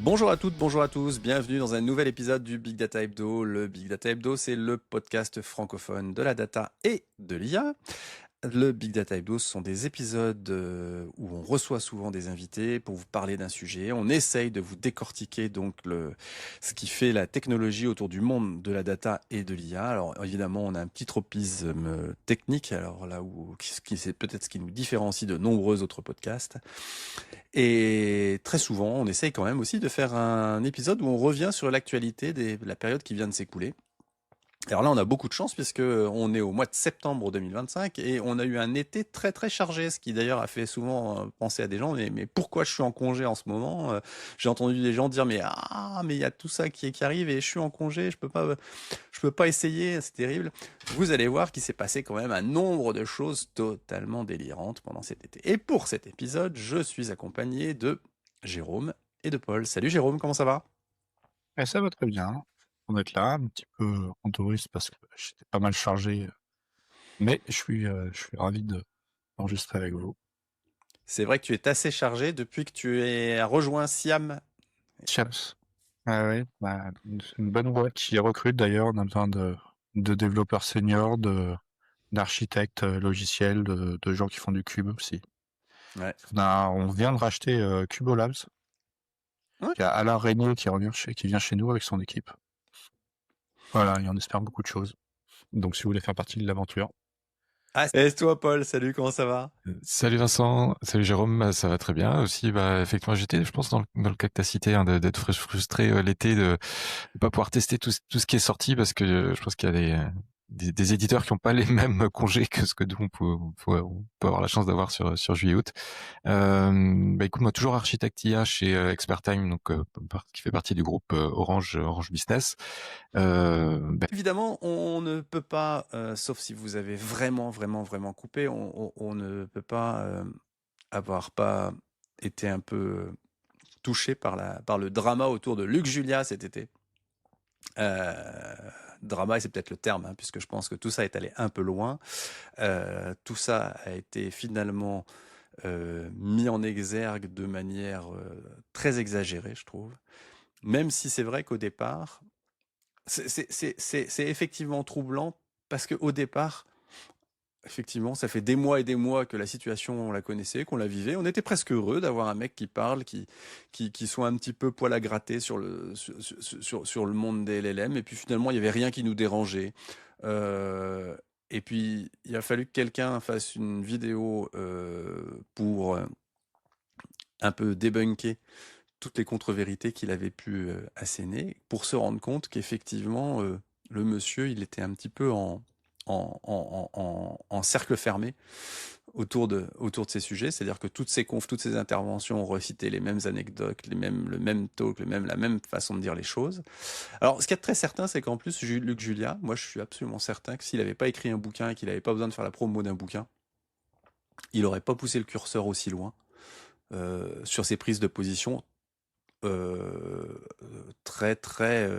Bonjour à toutes, bonjour à tous, bienvenue dans un nouvel épisode du Big Data Hebdo. Le Big Data Hebdo, c'est le podcast francophone de la data et de l'IA. Le Big Data Hebdo, ce sont des épisodes où on reçoit souvent des invités pour vous parler d'un sujet. On essaye de vous décortiquer donc ce qui fait la technologie autour du monde de la data et de l'IA. Alors évidemment, on a un petit tropisme technique, alors là où c'est peut-être ce qui nous différencie de nombreux autres podcasts. Et très souvent, on essaye quand même aussi de faire un épisode où on revient sur l'actualité de la période qui vient de s'écouler. Alors là, on a beaucoup de chance puisque on est au mois de septembre 2025 et on a eu un été très très chargé, ce qui d'ailleurs a fait souvent penser à des gens, mais pourquoi je suis en congé en ce moment? J'ai entendu des gens dire mais il y a tout ça qui arrive et je suis en congé, je peux pas essayer, c'est terrible. Vous allez voir qu'il s'est passé quand même un nombre de choses totalement délirantes pendant cet été. Et pour cet épisode, je suis accompagné de Jérôme et de Paul. Salut Jérôme, comment ça va? Et ça va très bien. On est là, un petit peu en touriste parce que j'étais pas mal chargé, mais je suis ravi d'enregistrer avec vous. C'est vrai que tu es assez chargé depuis que tu es rejoint Siam. Chaps. Ah oui, bah, c'est une bonne boîte qui recrute d'ailleurs. On a besoin de développeurs seniors, d'architectes logiciels, de gens qui font du cube aussi. Ouais. On vient de racheter Cubolabs. Ouais. Il y a Alain Régnier qui vient chez nous avec son équipe. Voilà, et on espère beaucoup de choses. Donc si vous voulez faire partie de l'aventure. Ah, et toi, Paul, salut, comment ça va? Salut Vincent, salut Jérôme, ça va très bien aussi. Bah effectivement, j'étais, je pense, dans le cas que t'as cité, hein, d'être frustré l'été de pas pouvoir tester tout ce qui est sorti parce que je pense qu'il y a des éditeurs qui n'ont pas les mêmes congés que ce que nous on peut avoir la chance d'avoir sur juillet-août. Bah écoute, moi toujours architecte IA chez Expertime, donc qui fait partie du groupe Orange Business. Bah, Évidemment, on ne peut pas, sauf si vous avez vraiment coupé, on ne peut pas avoir pas été un peu touché par le drama autour de Luc Julia cet été. Drama, et c'est peut-être le terme, hein, puisque je pense que tout ça est allé un peu loin. Tout ça a été finalement mis en exergue de manière très exagérée, je trouve. Même si c'est vrai qu'au départ, c'est effectivement troublant parce qu'au départ, effectivement, ça fait des mois et des mois que la situation, on la connaissait, qu'on la vivait. On était presque heureux d'avoir un mec qui parle, qui soit un petit peu poil à gratter sur le monde des LLM. Et puis finalement, il n'y avait rien qui nous dérangeait. Et puis, il a fallu que quelqu'un fasse une vidéo pour un peu débunker toutes les contre-vérités qu'il avait pu asséner, pour se rendre compte qu'effectivement, le monsieur, il était un petit peu en cercle fermé autour de ces sujets, c'est-à-dire que toutes ces confs, toutes ces interventions ont recité les mêmes anecdotes, le même talk, la même façon de dire les choses. Alors, ce qui est très certain, c'est qu'en plus, Luc Julia, moi, je suis absolument certain que s'il n'avait pas écrit un bouquin et qu'il n'avait pas besoin de faire la promo d'un bouquin, il n'aurait pas poussé le curseur aussi loin sur ses prises de position très très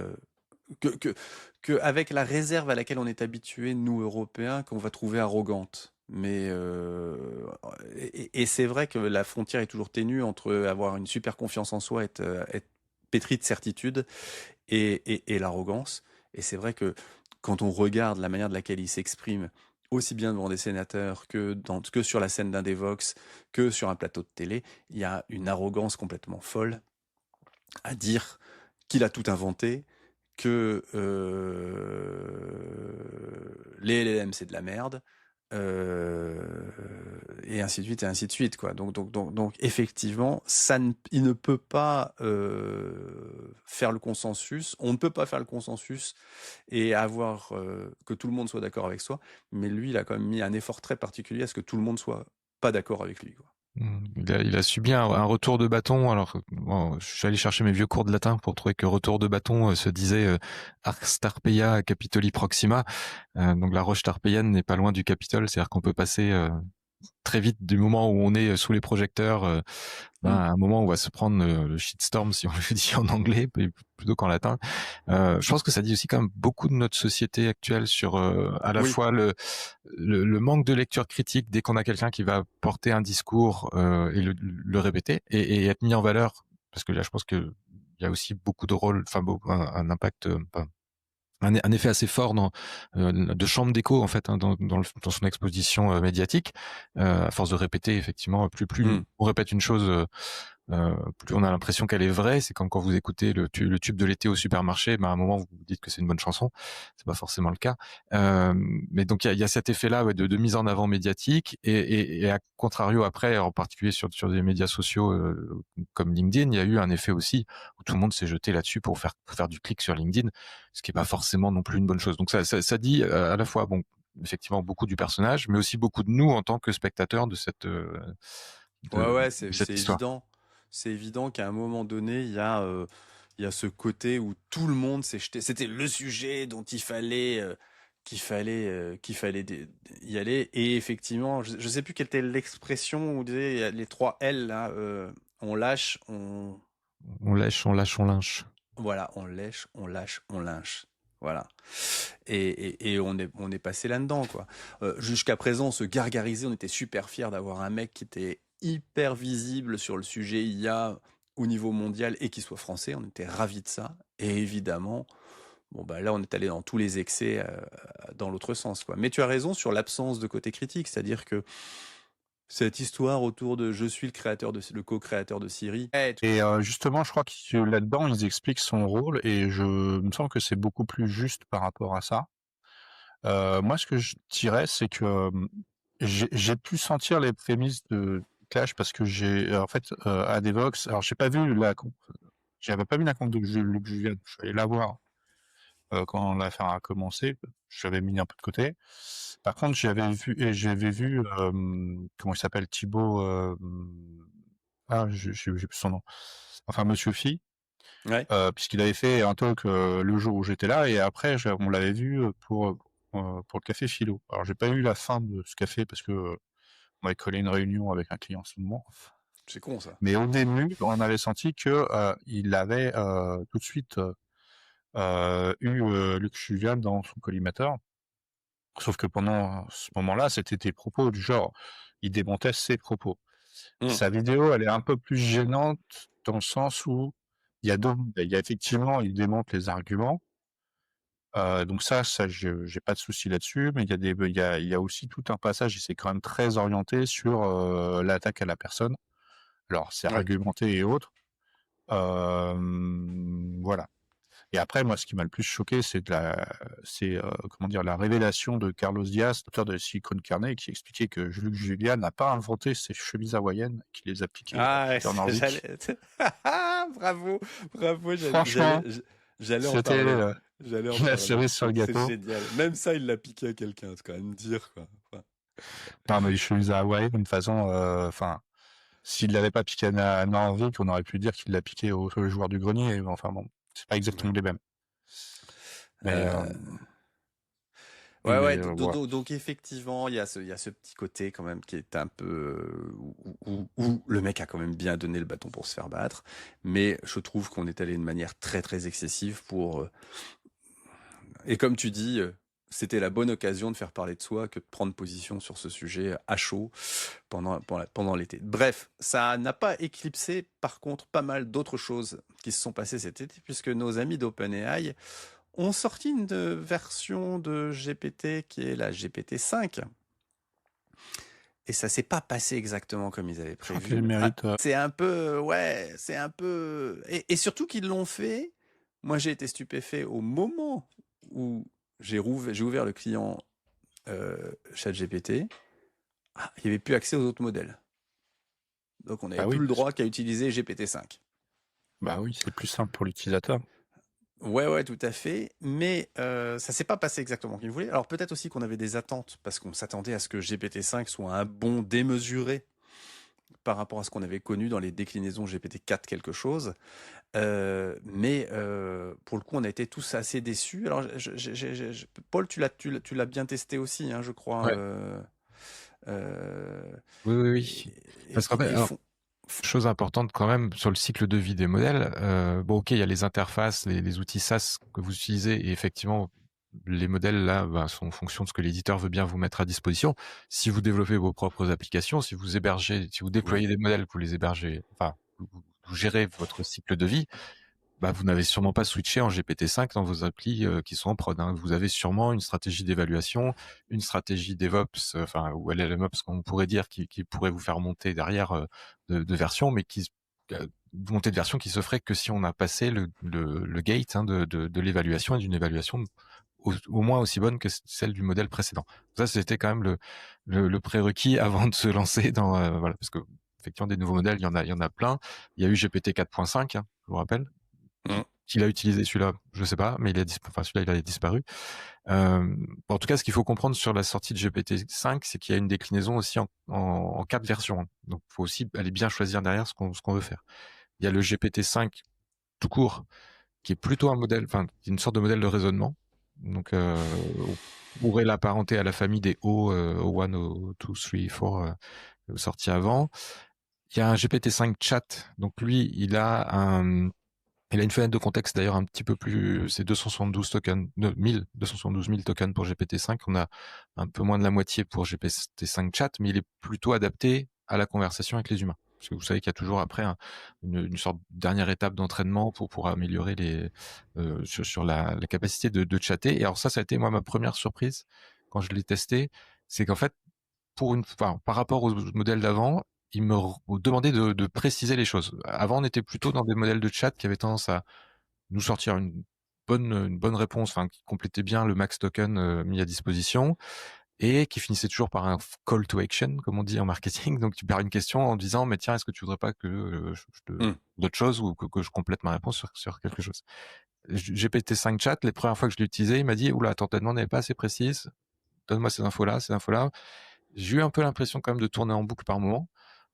que, que, que avec la réserve à laquelle on est habitué nous Européens qu'on va trouver arrogante. Mais et c'est vrai que la frontière est toujours ténue entre avoir une super confiance en soi, être pétri de certitude et l'arrogance. Et c'est vrai que quand on regarde la manière de laquelle il s'exprime, aussi bien devant des sénateurs que sur la scène d'un Devox, que sur un plateau de télé, il y a une arrogance complètement folle à dire qu'il a tout inventé, que les LLM c'est de la merde, et ainsi de suite et ainsi de suite quoi. Donc effectivement, il ne peut pas faire le consensus. On ne peut pas faire le consensus et avoir que tout le monde soit d'accord avec soi. Mais lui, il a quand même mis un effort très particulier à ce que tout le monde soit pas d'accord avec lui, quoi. Il a subi un retour de bâton. Alors, bon, je suis allé chercher mes vieux cours de latin pour trouver que retour de bâton se disait Ars Tarpeia Capitoli Proxima. Donc la roche tarpéienne n'est pas loin du Capitole, c'est-à-dire qu'on peut passer très vite du moment où on est sous les projecteurs Mm. à un moment où on va se prendre le shitstorm, si on le dit en anglais, plutôt qu'en latin. Je pense que ça dit aussi quand même beaucoup de notre société actuelle sur à la Oui. fois le manque de lecture critique dès qu'on a quelqu'un qui va porter un discours et le répéter et être mis en valeur. Parce que là, je pense que il y a aussi beaucoup de rôles, enfin un impact, un effet assez fort de chambre d'écho en fait, hein, dans son exposition médiatique, à force de répéter effectivement, plus on répète une chose, plus on a l'impression qu'elle est vraie. C'est comme quand vous écoutez le tube de l'été au supermarché, à un moment vous vous dites que c'est une bonne chanson, c'est pas forcément le cas. Mais donc il y a cet effet-là de mise en avant médiatique et à contrario après, en particulier sur des médias sociaux comme LinkedIn, il y a eu un effet aussi où tout le monde s'est jeté là-dessus pour faire du clic sur LinkedIn, ce qui est pas forcément non plus une bonne chose. Donc ça dit à la fois effectivement beaucoup du personnage, mais aussi beaucoup de nous en tant que spectateurs de cette c'est histoire. évident. C'est évident qu'à un moment donné, il y a ce côté où tout le monde s'est jeté. C'était le sujet dont qu'il fallait y aller. Et effectivement, je sais plus quelle était l'expression où on disait les 3 L là, on lâche, On lèche, on lâche, on lynche. voilà, on lèche, on lâche, on lynche. Voilà. Et on est passé là-dedans, quoi. Jusqu'à présent, on se gargarisait, on était super fiers d'avoir un mec qui était hyper visible sur le sujet IA au niveau mondial et qui soit français. On était ravis de ça. Et évidemment, là, on est allé dans tous les excès dans l'autre sens, quoi. Mais tu as raison sur l'absence de côté critique, c'est-à-dire que cette histoire autour de je suis le co-créateur de Siri. Et justement, je crois que là-dedans, ils expliquent son rôle et il me semble que c'est beaucoup plus juste par rapport à ça. Moi, ce que je dirais, c'est que j'ai pu sentir les prémices de Clash parce que en fait, à Devox, alors j'avais pas vu la conf de Luc Julien, je suis allé la voir quand l'affaire a commencé, j'avais mis un peu de côté. Par contre, j'avais vu, comment il s'appelle, Thibaut, j'ai plus son nom. Enfin, Monsieur Phi, Ouais. puisqu'il avait fait un talk le jour où j'étais là, et après, on l'avait vu pour le café philo. Alors, j'ai pas eu la fin de ce café parce que on m'avait collé une réunion avec un client en ce moment. C'est con, ça. Mais au début, on avait senti que il avait tout de suite eu Luc Julian dans son collimateur. Sauf que pendant ce moment-là, c'était des propos du genre, il démontait ses propos. Sa vidéo, elle est un peu plus gênante dans le sens où il y a effectivement, il démonte les arguments. Donc ça, j'ai pas de souci là-dessus, mais il y a aussi tout un passage, et c'est quand même très orienté sur l'attaque à la personne. Alors, c'est Ouais. argumenté et autres. Voilà. Et après, moi, ce qui m'a le plus choqué, c'est comment dire, la révélation de Carlos Diaz, l'auteur de Silicon Carnet, qui expliquait que Luc Julia n'a pas inventé ces chemises hawaïennes, qu'il les a piquées à Peter Norvig. Bravo, Franchement, j'allais en c'était parler. J'allais en la parler. cerise sur le gâteau. C'est génial. Même ça, il l'a piqué à quelqu'un, c'est quand même dire, quoi. Enfin, Non, mais les chemises à Hawaï, d'une façon, enfin, s'il l'avait pas piqué à Norvig, on aurait pu dire qu'il l'a piqué au joueur du grenier. Enfin bon, c'est pas exactement les mêmes. Mais ouais, mais, donc effectivement, il y a ce petit côté quand même qui est un peu où le mec a quand même bien donné le bâton pour se faire battre, mais je trouve qu'on est allé de manière très très excessive et comme tu dis, c'était la bonne occasion de faire parler de soi que de prendre position sur ce sujet à chaud pendant l'été. Bref, ça n'a pas éclipsé par contre pas mal d'autres choses qui se sont passées cet été, puisque nos amis d'OpenAI ont sorti une version de GPT qui est la GPT-5. Et ça s'est pas passé exactement comme ils avaient prévu. C'est un peu, ouais, c'est un peu... Et surtout qu'ils l'ont fait, moi j'ai été stupéfait au moment où j'ai ouvert le client ChatGPT, il n'y avait plus accès aux autres modèles. Donc on n'avait plus le droit qu'à utiliser GPT-5. Bah oui, c'est plus simple pour l'utilisateur. Ouais, tout à fait. Mais ça s'est pas passé exactement comme il voulait. Alors peut-être aussi qu'on avait des attentes parce qu'on s'attendait à ce que GPT-5 soit un bond démesuré par rapport à ce qu'on avait connu dans les déclinaisons GPT-4 quelque chose. Mais pour le coup, on a été tous assez déçus. Alors, Paul, tu l'as bien testé aussi, hein, je crois. Ouais. Oui. Parce qu'en fait, chose importante quand même sur le cycle de vie des modèles. Ok, il y a les interfaces, les outils SaaS que vous utilisez, et effectivement, les modèles là sont en fonction de ce que l'éditeur veut bien vous mettre à disposition. Si vous développez vos propres applications, si vous déployez des modèles, vous les hébergez, enfin, vous gérez votre cycle de vie, bah, vous n'avez sûrement pas switché en GPT-5 dans vos applis qui sont en prod. Hein. Vous avez sûrement une stratégie d'évaluation, une stratégie DevOps, ou LLMOps, comme on pourrait dire, qui pourrait vous faire monter derrière de version, mais montée de version qui se ferait que si on a passé le gate de l'évaluation et d'une évaluation au moins aussi bonne que celle du modèle précédent. Ça, c'était quand même le prérequis avant de se lancer dans voilà, parce que effectivement des nouveaux modèles, il y en a plein. Il y a eu GPT 4.5, hein, je vous rappelle. Qui l'a utilisé celui-là, je sais pas, mais celui-là il a disparu. En tout cas, ce qu'il faut comprendre sur la sortie de GPT-5, c'est qu'il y a une déclinaison aussi en 4 versions. Donc, il faut aussi aller bien choisir derrière ce qu'on veut faire. Il y a le GPT-5 tout court, qui est plutôt un modèle, une sorte de modèle de raisonnement. Donc, on pourrait l'apparenter à la famille des O1, O2, 3, 4 sortis avant. Il y a un GPT-5 chat. Donc, lui, il a une fenêtre de contexte d'ailleurs un petit peu plus, c'est 272 tokens, 272 000 tokens pour GPT-5. On a un peu moins de la moitié pour GPT-5 chat, mais il est plutôt adapté à la conversation avec les humains. Parce que vous savez qu'il y a toujours après une sorte de dernière étape d'entraînement pour améliorer sur la capacité de chatter. Et alors ça a été moi ma première surprise quand je l'ai testé, c'est qu'en fait par rapport au modèle d'avant, il me demandait de préciser les choses. Avant, on était plutôt dans des modèles de chat qui avaient tendance à nous sortir une bonne réponse, qui complétait bien le max token mis à disposition et qui finissait toujours par un call to action, comme on dit en marketing. Donc, tu perds une question en disant, mais tiens, est-ce que tu voudrais pas que je te d'autres choses ou que je complète ma réponse sur quelque chose? GPT-5 chat, les premières fois que je l'ai utilisé, il m'a dit, oula, attends, ta demande n'est pas assez précise. Donne-moi ces infos-là. J'ai eu un peu l'impression quand même de tourner en boucle par moment.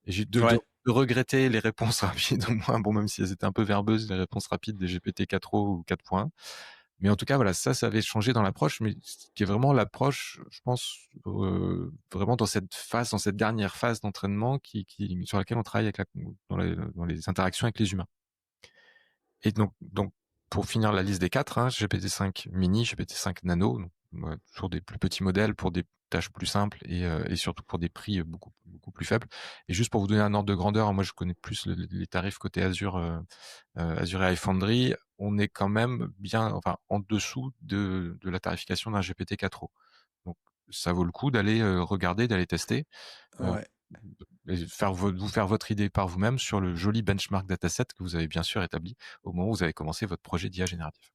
Et j'ai de regretter les réponses rapides, au moins, bon, même si elles étaient un peu verbeuses, les réponses rapides des GPT 4.0 ou 4.1. Mais en tout cas, voilà, ça avait changé dans l'approche, mais ce qui est vraiment l'approche, je pense, vraiment dans cette dernière phase d'entraînement sur laquelle on travaille dans les interactions avec les humains. Et donc, pour finir la liste des 4, hein, GPT-5 mini, GPT-5 nano, donc, sur des plus petits modèles, pour des tâches plus simples et surtout pour des prix beaucoup plus faibles. Et juste pour vous donner un ordre de grandeur, moi je connais plus les tarifs côté Azure, Azure AI Foundry, on est quand même bien, en dessous de la tarification d'un GPT 4o. Donc ça vaut le coup d'aller regarder, d'aller tester. Ouais. Et vous faire votre idée par vous-même sur le joli benchmark dataset que vous avez bien sûr établi au moment où vous avez commencé votre projet d'IA génératif.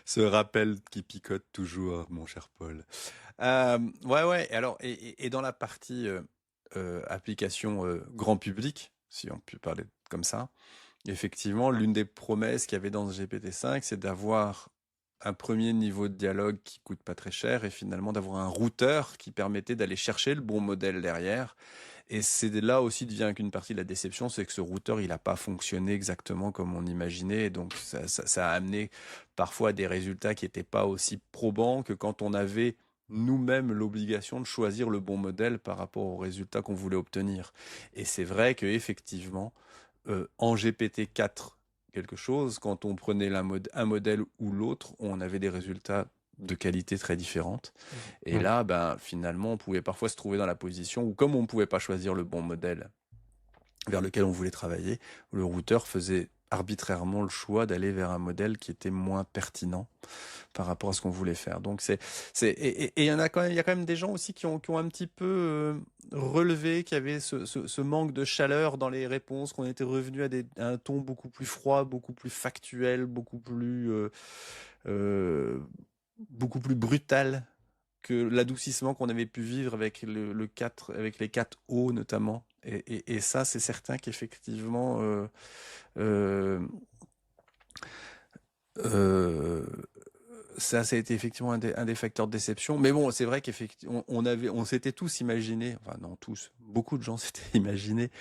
Ce rappel qui picote toujours, mon cher Paul. Ouais. Alors, et dans la partie application grand public, si on peut parler comme ça, effectivement, l'une des promesses qu'il y avait dans ce GPT-5, c'est d'avoir un premier niveau de dialogue qui coûte pas très cher et finalement d'avoir un routeur qui permettait d'aller chercher le bon modèle derrière. Et c'est là aussi devient qu'une partie de la déception, c'est que ce routeur, il n'a pas fonctionné exactement comme on imaginait. Et donc, ça a amené parfois à des résultats qui n'étaient pas aussi probants que quand on avait nous-mêmes l'obligation de choisir le bon modèle par rapport aux résultats qu'on voulait obtenir. Et c'est vrai qu'effectivement, en GPT-4 quelque chose, quand on prenait un modèle ou l'autre, on avait des résultats de qualité très différente. Et là, finalement, on pouvait parfois se trouver dans la position où, comme on ne pouvait pas choisir le bon modèle vers lequel on voulait travailler, le routeur faisait arbitrairement le choix d'aller vers un modèle qui était moins pertinent par rapport à ce qu'on voulait faire. Donc et il y a quand même des gens aussi qui ont un petit peu relevé qu'il y avait ce manque de chaleur dans les réponses, qu'on était revenu à un ton beaucoup plus froid, beaucoup plus factuel, beaucoup plus brutal que l'adoucissement qu'on avait pu vivre avec le 4, avec les 4 O notamment. Et ça, c'est certain qu'effectivement, ça a été effectivement un des facteurs de déception. Mais bon, c'est vrai qu'effectivement, on s'était tous imaginé, enfin non tous, beaucoup de gens s'étaient imaginé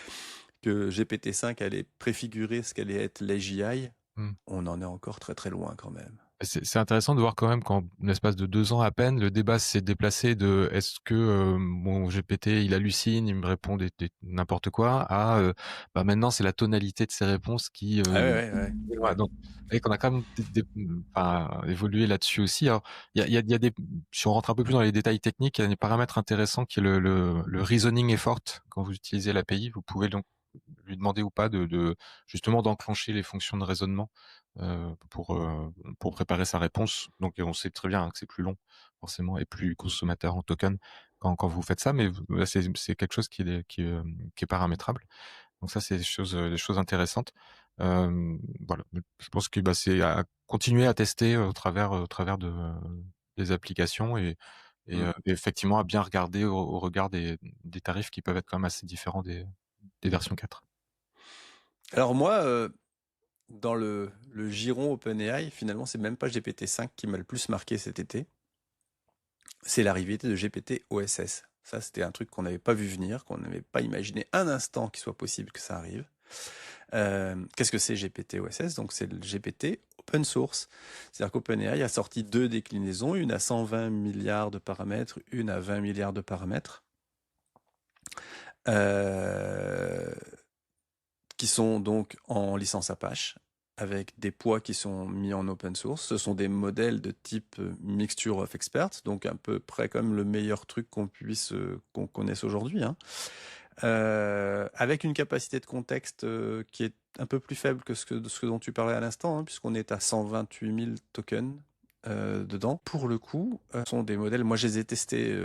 que GPT-5 allait préfigurer ce qu'allait être l'AGI. On en est encore très très loin quand même. C'est intéressant de voir quand même qu'en l'espace de 2 ans à peine, le débat s'est déplacé de est-ce que mon GPT il hallucine, il me répond n'importe quoi, à maintenant c'est la tonalité de ses réponses qui donc et qu'on a quand même évolué là-dessus aussi. Alors il y a des, si on rentre un peu plus dans les détails techniques, il y a des paramètres intéressants qui est le reasoning effort. Quand vous utilisez l'API, vous pouvez donc lui demander ou pas de justement d'enclencher les fonctions de raisonnement pour préparer sa réponse. Donc on sait très bien que c'est plus long forcément et plus consommateur en token quand vous faites ça, mais là, c'est quelque chose qui est paramétrable. Donc ça, c'est des choses intéressantes. Voilà, je pense que c'est à continuer à tester au travers des applications et effectivement à bien regarder au regard des tarifs qui peuvent être quand même assez différents des versions 4. Alors moi, dans le giron OpenAI, finalement, c'est même pas GPT-5 qui m'a le plus marqué cet été. C'est l'arrivée de GPT OSS. Ça, c'était un truc qu'on n'avait pas vu venir, qu'on n'avait pas imaginé un instant qu'il soit possible que ça arrive. Qu'est-ce que c'est GPT OSS? Donc c'est le GPT open source. C'est-à-dire qu'OpenAI a sorti 2 déclinaisons, une à 120 milliards de paramètres, une à 20 milliards de paramètres, qui sont donc en licence Apache, avec des poids qui sont mis en open source. Ce sont des modèles de type Mixture of Experts, donc à peu près comme le meilleur truc qu'on connaisse aujourd'hui, hein. Avec une capacité de contexte qui est un peu plus faible que ce dont tu parlais à l'instant, hein, puisqu'on est à 128 000 tokens dedans. Pour le coup, ce sont des modèles, moi je les ai testés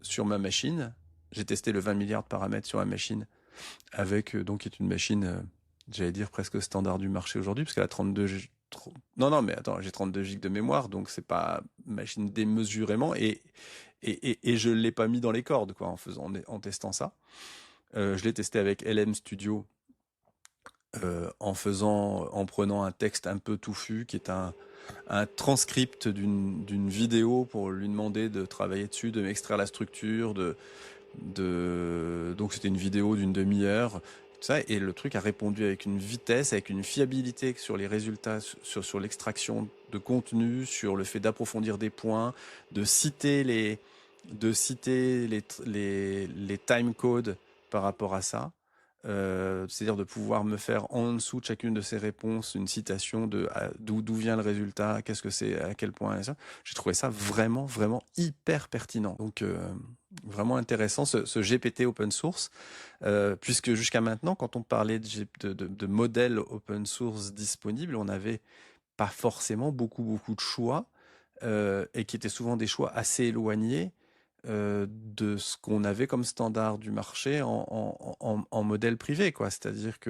sur ma machine. J'ai testé le 20 milliards de paramètres sur ma machine, avec donc qui est une machine, j'allais dire presque standard du marché aujourd'hui, parce qu'elle a 32 non, mais attends, j'ai 32 gigs de mémoire, donc c'est pas une machine démesurément, et je l'ai pas mis dans les cordes, quoi, en testant ça. Je l'ai testé avec LM Studio, en prenant un texte un peu touffu, qui est un transcript d'une vidéo, pour lui demander de travailler dessus, de m'extraire la structure, donc c'était une vidéo d'une demi-heure, tout ça, et le truc a répondu avec une vitesse, avec une fiabilité sur les résultats, sur l'extraction de contenu, sur le fait d'approfondir des points, de citer les time codes par rapport à ça. C'est-à-dire de pouvoir me faire en dessous de chacune de ces réponses une citation de d'où vient le résultat, qu'est-ce que c'est, à quel point, et ça. J'ai trouvé ça vraiment, vraiment hyper pertinent. Donc, vraiment intéressant ce GPT open source, puisque jusqu'à maintenant, quand on parlait de modèles open source disponibles, on n'avait pas forcément beaucoup de choix, et qui étaient souvent des choix assez éloignés de ce qu'on avait comme standard du marché en modèle privé, quoi. C'est-à-dire que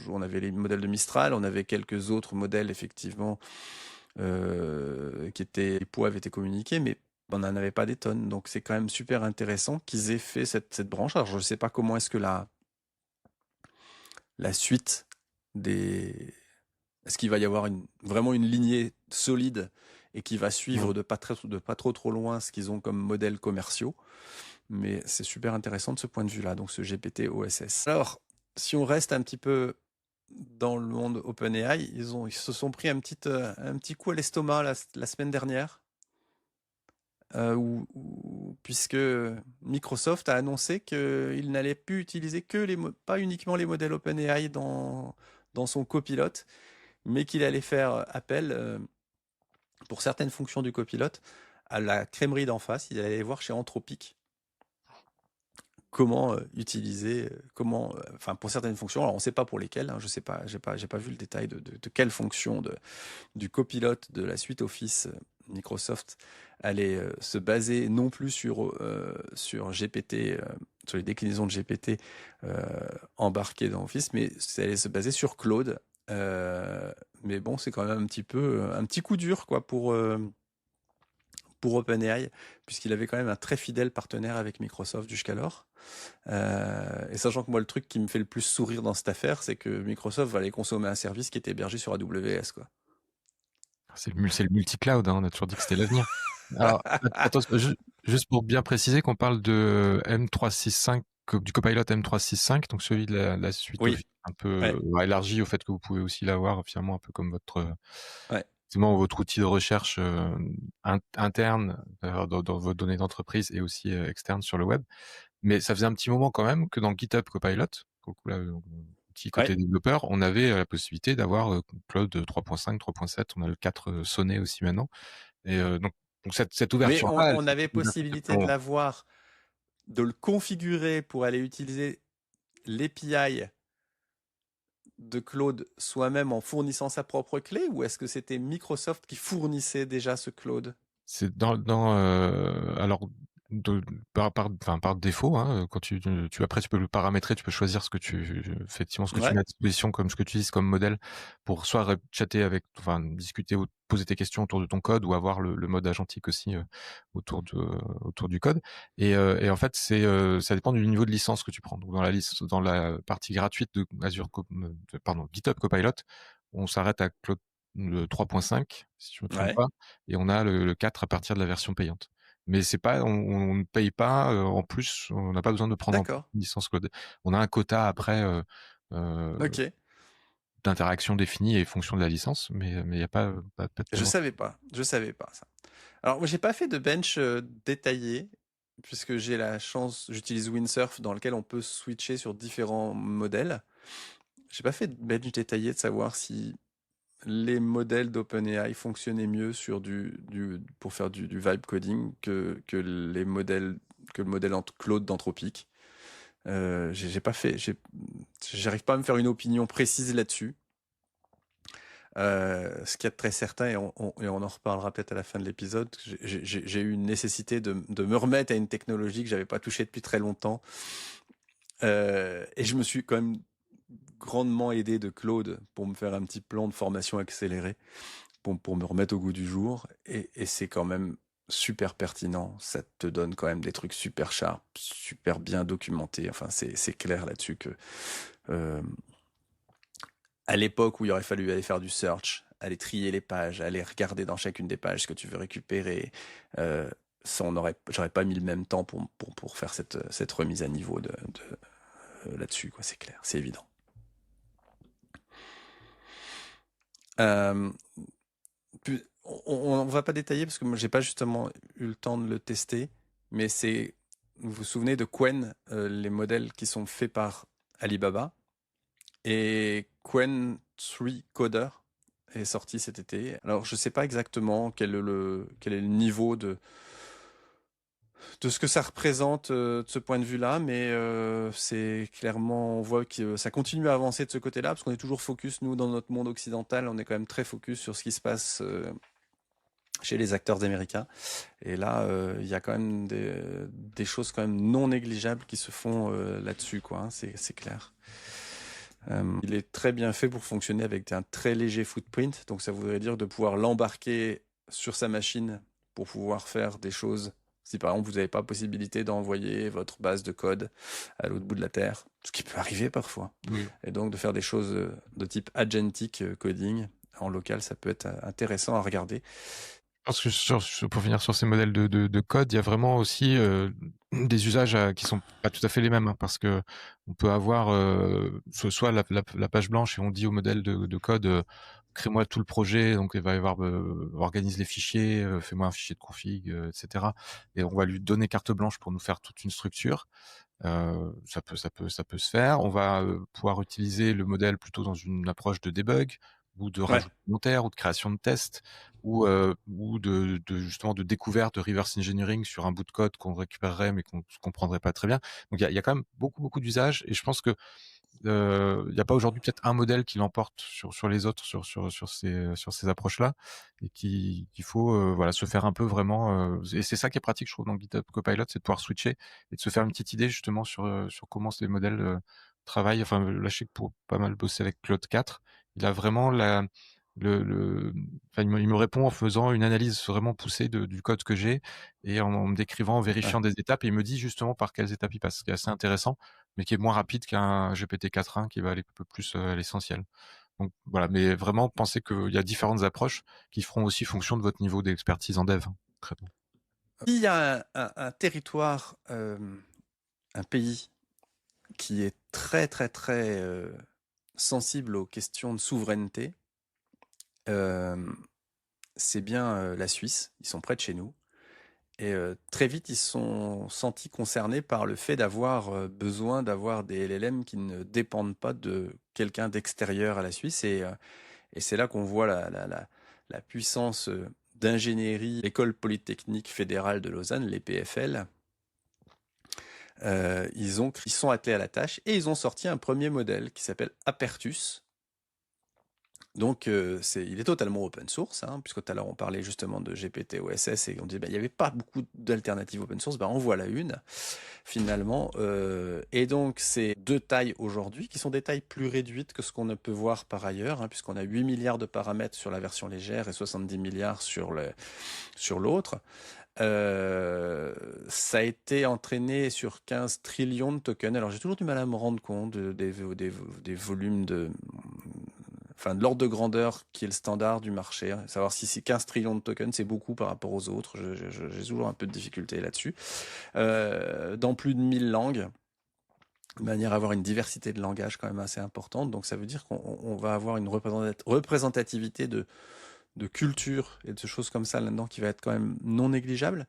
on avait les modèles de Mistral, on avait quelques autres modèles effectivement les poids avaient été communiqués, mais on n'en avait pas des tonnes. Donc c'est quand même super intéressant qu'ils aient fait cette branche. Alors je ne sais pas comment est-ce que la suite des... Est-ce qu'il va y avoir vraiment une lignée solide et qui va suivre de pas trop loin ce qu'ils ont comme modèles commerciaux? Mais c'est super intéressant de ce point de vue-là, donc ce GPT OSS. Alors, si on reste un petit peu dans le monde OpenAI, ils se sont pris un petit coup à l'estomac la semaine dernière, puisque Microsoft a annoncé qu'il n'allait plus utiliser pas uniquement les modèles OpenAI dans son copilote, mais qu'il allait faire appel, pour certaines fonctions du copilote, à la crèmerie d'en face. Il allait voir chez Anthropic comment utiliser, enfin pour certaines fonctions. Alors on ne sait pas pour lesquelles, hein, je sais pas, j'ai pas vu le détail de quelle fonction du copilote de la suite Office Microsoft allait se baser non plus sur GPT, sur les déclinaisons de GPT embarquées dans Office, mais ça allait se baser sur Claude. Mais bon, c'est quand même un petit coup dur, quoi, pour OpenAI, puisqu'il avait quand même un très fidèle partenaire avec Microsoft jusqu'alors. Et sachant que moi, le truc qui me fait le plus sourire dans cette affaire, c'est que Microsoft va aller consommer un service qui était hébergé sur AWS, quoi. C'est le multi-cloud, hein, on a toujours dit que c'était l'avenir. Alors, attention, juste pour bien préciser qu'on parle de M365, du Copilot M365, donc celui de la suite Oui. Office, un peu élargi au fait que vous pouvez aussi l'avoir finalement un peu comme votre outil de recherche interne dans vos données d'entreprise et aussi externe sur le web. Mais ça faisait un petit moment quand même que dans GitHub Copilot, petit côté développeur, on avait la possibilité d'avoir Claude 3.5, 3.7, on a le 4 sonné aussi maintenant. Et donc cette ouverture. Mais on avait possibilité de l'avoir, de le configurer pour aller utiliser l'API de Claude soi-même en fournissant sa propre clé, ou est-ce que c'était Microsoft qui fournissait déjà ce Claude? C'est alors par défaut, hein, quand après tu peux le paramétrer, tu peux choisir effectivement ce que tu Ouais, mets à disposition comme ce que tu utilises comme modèle pour soit chatter avec, enfin discuter ou poser tes questions autour de ton code ou avoir le mode agentique aussi autour du code. Et en fait ça dépend du niveau de licence que tu prends. Donc dans la partie gratuite de GitHub Copilot, on s'arrête à Claude le 3.5 si je me trompe ouais, pas. Et on a le 4 à partir de la version payante. Mais c'est pas, on ne paye pas en plus, on n'a pas besoin de prendre en compte d'accord, une licence cloud. On a un quota après euh, ok. d'interaction définie et fonction de la licence, mais il n'y a pas de paiement. Je savais pas ça. Alors, moi, j'ai pas fait de bench détaillé, puisque j'ai la chance, j'utilise Windsurf dans lequel on peut switcher sur différents modèles. J'ai pas fait de bench détaillé de savoir si les modèles d'OpenAI fonctionnaient mieux sur pour faire du vibe coding que le modèle Claude d'Anthropic. J'ai pas fait, j'arrive pas à me faire une opinion précise là-dessus. Ce qui est très certain, et on en reparlera peut-être à la fin de l'épisode, j'ai eu une nécessité de me remettre à une technologie que j'avais pas touchée depuis très longtemps. Et je me suis quand même grandement aidé de Claude pour me faire un petit plan de formation accélérée pour me remettre au goût du jour. Et c'est quand même super pertinent. Ça te donne quand même des trucs super sharp, super bien documentés. Enfin, c'est clair là-dessus que euh, à l'époque où il aurait fallu aller faire du search, aller trier les pages, aller regarder dans chacune des pages ce que tu veux récupérer, ça j'aurais pas mis le même temps pour faire cette remise à niveau là-dessus, quoi. C'est clair, c'est évident. Euh, on va pas détailler parce que moi j'ai pas justement eu le temps de le tester, mais vous vous souvenez de Qwen, les modèles qui sont faits par Alibaba, et Qwen 3 Coder est sorti cet été. Alors je sais pas exactement quel est le niveau de ce que ça représente de ce point de vue-là, mais c'est clairement, on voit que ça continue à avancer de ce côté-là, parce qu'on est toujours focus, nous, dans notre monde occidental, on est quand même très focus sur ce qui se passe chez les acteurs américains. Et là, il y a quand même des choses quand même non négligeables qui se font là-dessus, quoi, hein, c'est clair. Il est très bien fait pour fonctionner avec un très léger footprint, donc ça voudrait dire de pouvoir l'embarquer sur sa machine pour pouvoir faire des choses. Si par exemple vous n'avez pas possibilité d'envoyer votre base de code à l'autre bout de la Terre, ce qui peut arriver parfois, Oui. et donc de faire des choses de type agentic coding en local, ça peut être intéressant à regarder. Je pense que pour finir sur ces modèles de code, il y a vraiment aussi des usages qui sont pas tout à fait les mêmes, hein, parce que on peut avoir soit la page blanche et on dit au modèle de code crée-moi tout le projet, donc il va y avoir organise les fichiers, fais-moi un fichier de config, etc. Et on va lui donner carte blanche pour nous faire toute une structure. Ça peut se faire. On va pouvoir utiliser le modèle plutôt dans une approche de debug ou de Ouais, rajout de commentaires ou de création de tests ou justement de découverte de reverse engineering sur un bout de code qu'on récupérerait mais qu'on comprendrait pas très bien. Donc il y a quand même beaucoup d'usages et je pense que il n'y a pas aujourd'hui peut-être un modèle qui l'emporte sur les autres sur ces approches-là et qu'il faut voilà se faire un peu vraiment et c'est ça qui est pratique je trouve dans GitHub Copilot, c'est de pouvoir switcher et de se faire une petite idée justement sur comment ces modèles travaillent. Enfin là je sais que pour pas mal bosser avec Claude 4, il a vraiment enfin, il me répond en faisant une analyse vraiment poussée du code que j'ai et en me décrivant, en ouais. vérifiant des étapes et il me dit justement par quelles étapes il passe, ce qui est assez intéressant mais qui est moins rapide qu'un GPT 4.1 qui va aller un peu plus à l'essentiel. Donc voilà, mais vraiment pensez qu'il y a différentes approches qui feront aussi fonction de votre niveau d'expertise en dev. Hein. Très bon. Il y a un territoire, un pays qui est très très très sensible aux questions de souveraineté, euh, c'est bien la Suisse. Ils sont près de chez nous. Et très vite, ils se sont sentis concernés par le fait d'avoir besoin d'avoir des LLM qui ne dépendent pas de quelqu'un d'extérieur à la Suisse. Et c'est là qu'on voit la puissance d'ingénierie. L'École polytechnique fédérale de Lausanne, l'EPFL, Ils sont attelés à la tâche et ils ont sorti un premier modèle qui s'appelle Apertus. Donc, il est totalement open source, hein, puisque tout à l'heure on parlait justement de GPT OSS et on disait il n'y avait pas beaucoup d'alternatives open source, en voilà une finalement. Et donc, c'est 2 tailles aujourd'hui qui sont des tailles plus réduites que ce qu'on ne peut voir par ailleurs, hein, puisqu'on a 8 milliards de paramètres sur la version légère et 70 milliards sur l'autre. Ça a été entraîné sur 15 trillions de tokens. Alors j'ai toujours du mal à me rendre compte des volumes de l'ordre de grandeur qui est le standard du marché. Hein. Savoir si 15 trillions de tokens, c'est beaucoup par rapport aux autres. J'ai toujours un peu de difficulté là-dessus. Dans plus de 1000 langues, de manière à avoir une diversité de langage quand même assez importante. Donc ça veut dire qu'on va avoir une représentativité de culture et de choses comme ça là-dedans qui va être quand même non négligeable.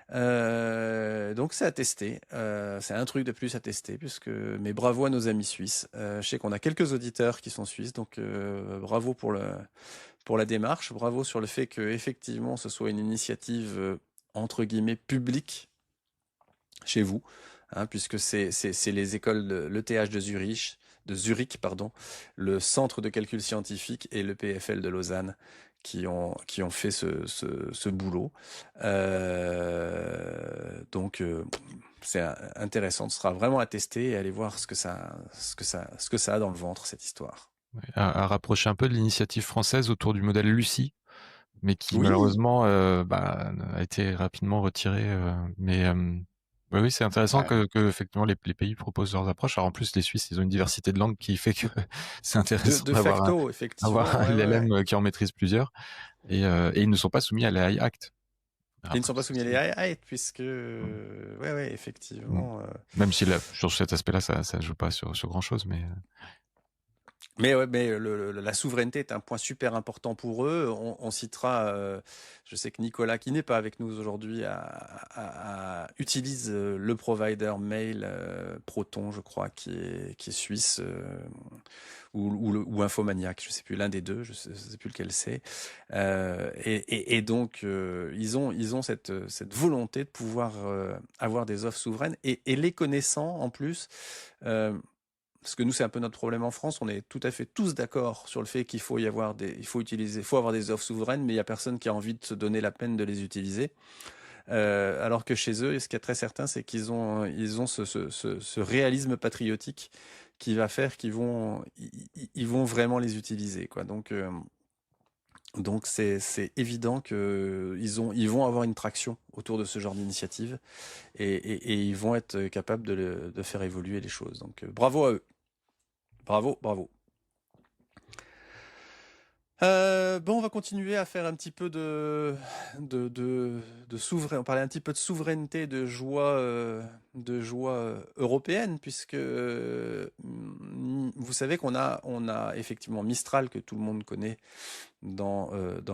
Donc c'est à tester, c'est un truc de plus à tester mais bravo à nos amis suisses. Je sais qu'on a quelques auditeurs qui sont suisses, donc bravo pour la démarche, bravo sur le fait que effectivement ce soit une initiative entre guillemets publique chez vous, hein, puisque c'est les écoles l'ETH de Zurich, pardon, le Centre de calcul scientifique et le PFL de Lausanne qui ont fait ce boulot. Donc c'est intéressant, ce sera vraiment à tester et aller voir ce que ça a dans le ventre, cette histoire. À rapprocher un peu de l'initiative française autour du modèle Lucie, mais qui Oui, malheureusement a été rapidement retiré. Oui, c'est intéressant bah, que effectivement les pays proposent leurs approches. Alors en plus, les Suisses, ils ont une diversité de langues qui fait que c'est intéressant de d'avoir facto, avoir effectivement, un ouais, ouais, ouais. LLM qui en maîtrise plusieurs. Et ils ne sont pas soumis à l'AI Act. Ils ne sont Rappelons pas ça soumis à aussi. l'AI, puisque, Mm. ouais, Mm. effectivement. Même si là, sur cet aspect-là, ça joue pas sur grand chose, mais Mais ouais, mais la souveraineté est un point super important pour eux. On citera, je sais que Nicolas, qui n'est pas avec nous aujourd'hui, utilise le provider mail Proton, je crois, qui est suisse, ou Infomaniac, je sais plus, l'un des deux, je sais plus lequel c'est. Et donc, ils ont cette volonté de pouvoir avoir des offres souveraines et les connaissant en plus. Parce que nous, c'est un peu notre problème en France. On est tout à fait tous d'accord sur le fait qu'il faut avoir des offres souveraines, mais il n'y a personne qui a envie de se donner la peine de les utiliser. Alors que chez eux, ce qui est très certain, c'est qu'ils ont ce réalisme patriotique qui va faire ils vont vraiment les utiliser, quoi. Donc c'est évident ils vont avoir une traction autour de ce genre d'initiative et ils vont être capables de faire évoluer les choses. Donc bravo à eux. Bravo, bravo. Bon, on va continuer à faire un petit peu de souveraineté. On parlait un petit peu de souveraineté, de joie européenne, puisque vous savez on a effectivement Mistral que tout le monde connaît dans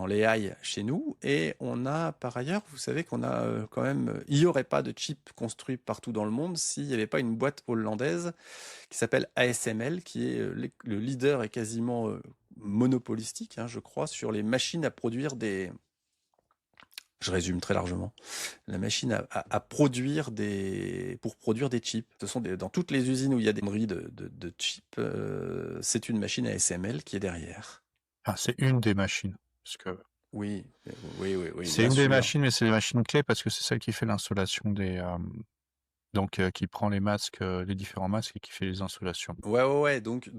les AI chez nous, et on a par ailleurs, vous savez qu'on a quand même, il n'y aurait pas de chip construit partout dans le monde s'il n'y avait pas une boîte hollandaise qui s'appelle ASML, qui est le leader et quasiment monopolistique, hein, je crois, sur les machines à produire Je résume très largement. La machine à produire pour produire des chips. Dans toutes les usines où il y a des bris de chips, c'est une machine ASML qui est derrière. Ah, c'est une des machines. Parce que Oui, oui, oui, oui, c'est bien une des sûr. machines, mais c'est des machines clés parce que c'est celle qui fait l'installation qui prend les masques, les différents masques et qui fait les installations. Ouais, ouais, ouais. Donc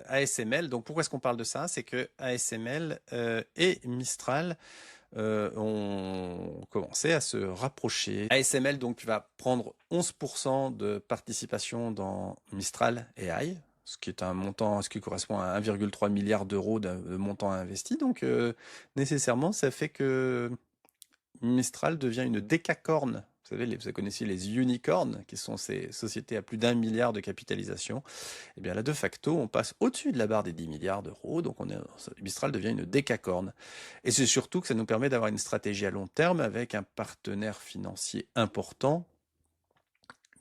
ASML. Donc pourquoi est-ce qu'on parle de ça? C'est que ASML et Mistral ont commencé à se rapprocher. ASML donc va prendre 11% de participation dans Mistral AI, ce qui correspond à 1,3 milliard d'euros de montant investi. Donc nécessairement, ça fait que Mistral devient une décacorne. Vous connaissez les unicorns, qui sont ces sociétés à plus d'1 milliard de capitalisation. Eh bien là, de facto, on passe au-dessus de la barre des 10 milliards d'euros, donc Mistral devient une décacorne. Et c'est surtout que ça nous permet d'avoir une stratégie à long terme avec un partenaire financier important,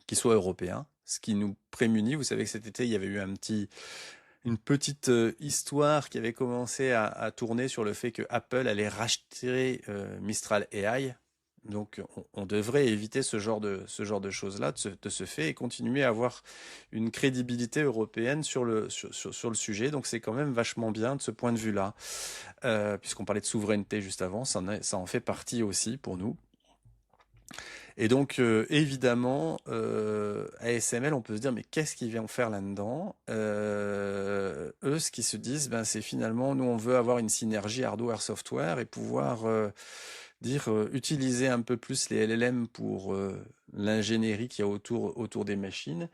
qui soit européen, ce qui nous prémunit. Vous savez que cet été, il y avait eu une petite histoire qui avait commencé à tourner sur le fait que Apple allait racheter Mistral AI. Donc, on devrait éviter ce genre de choses-là de ce fait et continuer à avoir une crédibilité européenne sur le sujet. Donc, c'est quand même vachement bien de ce point de vue-là. Puisqu'on parlait de souveraineté juste avant, ça en fait partie aussi pour nous. Et donc, évidemment, ASML, on peut se dire, mais qu'est-ce qu'ils vont faire là-dedans? Eux, ce qu'ils se disent, ben, c'est finalement, nous, on veut avoir une synergie hardware-software et pouvoir utiliser un peu plus les LLM pour l'ingénierie qu'il y a autour des machines.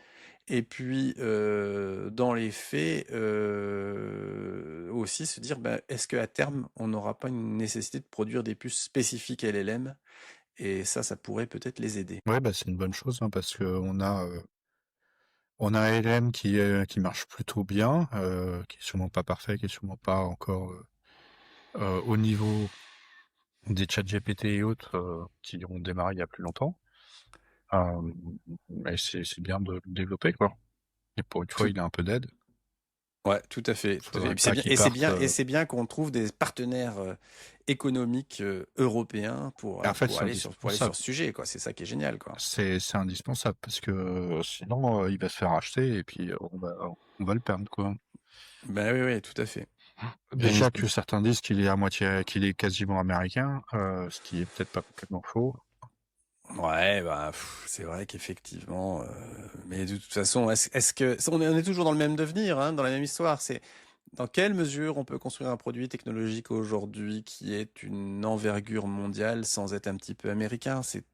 Et puis, dans les faits, aussi se dire, ben, est-ce qu'à terme, on n'aura pas une nécessité de produire des puces spécifiques LLM? Et ça pourrait peut-être les aider. Ouais, bah, c'est une bonne chose, hein, parce qu'on a un LM qui marche plutôt bien, qui est sûrement pas parfait, qui est sûrement pas encore au niveau des chats GPT et autres qui ont démarré il y a plus longtemps. Mais c'est bien de le développer, quoi. Et pour une fois, Tout, il a un peu d'aide. ouais, tout à fait, tout à fait. Faudrait Et puis c'est pas bien, qu'il et c'est parte. bien, et c'est bien qu'on trouve des partenaires économiques européens Et en fait, c'est pour aller sur indispensable. ce sujet, quoi. C'est ça qui est génial, quoi. C'est indispensable parce que sinon, il va se faire acheter et puis on va le perdre, quoi. Ben oui, oui, tout à fait. Déjà que certains disent qu'il est quasiment américain, ce qui est peut-être pas complètement faux. Ouais, bah, c'est vrai qu'effectivement, mais de toute façon, est-ce que on est toujours dans le même devenir, hein, dans la même histoire. C'est dans quelle mesure on peut construire un produit technologique aujourd'hui qui est une envergure mondiale sans être un petit peu américain? C'est